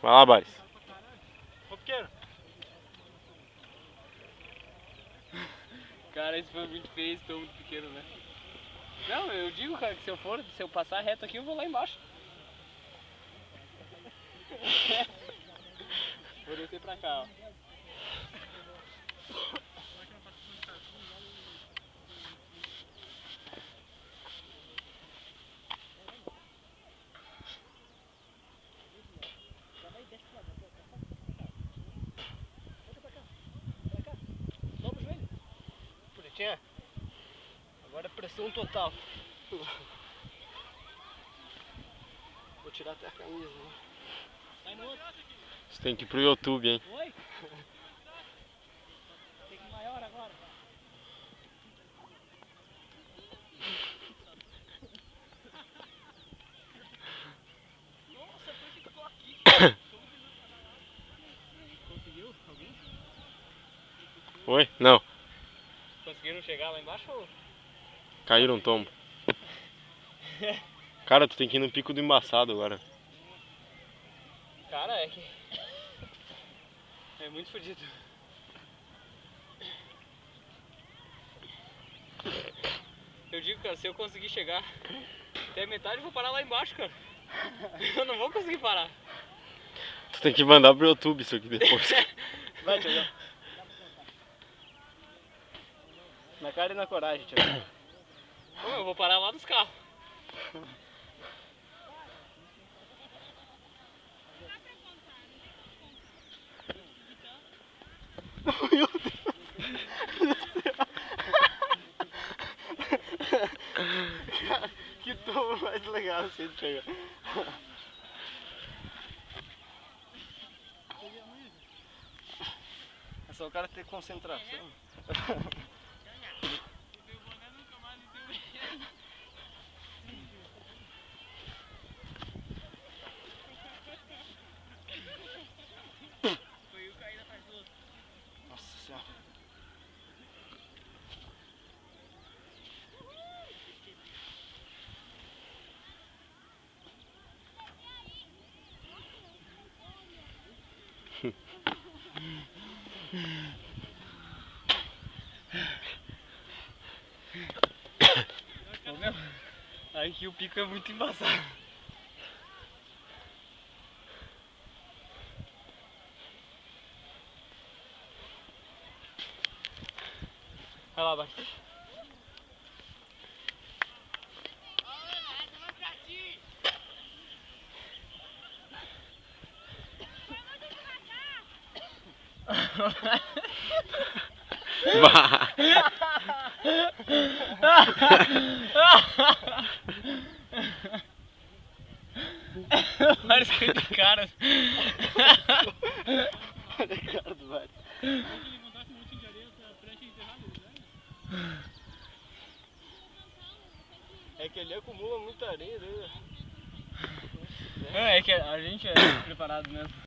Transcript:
Vai lá, Baris. Ô, pequeno. Cara, esse foi muito feio, esse tô muito pequeno, né? Não, eu digo, cara, que se eu passar reto aqui, eu vou lá embaixo. Vou descer pra cá, ó. Toma o joelho. Bonitinha. Agora é pressão total. Vou tirar até a camisa, né? Vai no outro. Você tem que ir pro YouTube, hein? Oi? Tem que ir maior agora. Nossa, parece que eu tô aqui. Conseguiu? Alguém? Oi? Não. Conseguiram chegar lá embaixo ou... Caíram um tombo. Cara, tu tem que ir no pico do embaçado agora. Cara, é que... é muito fodido. Eu digo, cara, se eu conseguir chegar até a metade, eu vou parar lá embaixo, cara. Eu não vou conseguir parar. Tu tem que mandar pro YouTube isso aqui depois. Vai, Tiagão. Na cara e na coragem, Tiagão. Ô, eu vou parar lá dos carros. Meu Deus. Cara, que tombo mais legal assim, Tiagão. É só o cara ter concentração. Nossa senhora. Ô, meu, aqui o pico é muito embaçado. Vai lá, vai. Bah. Vários caras de cara. Olha a cara do Mário. É que ele acumula muita areia, né? É que a gente é preparado mesmo.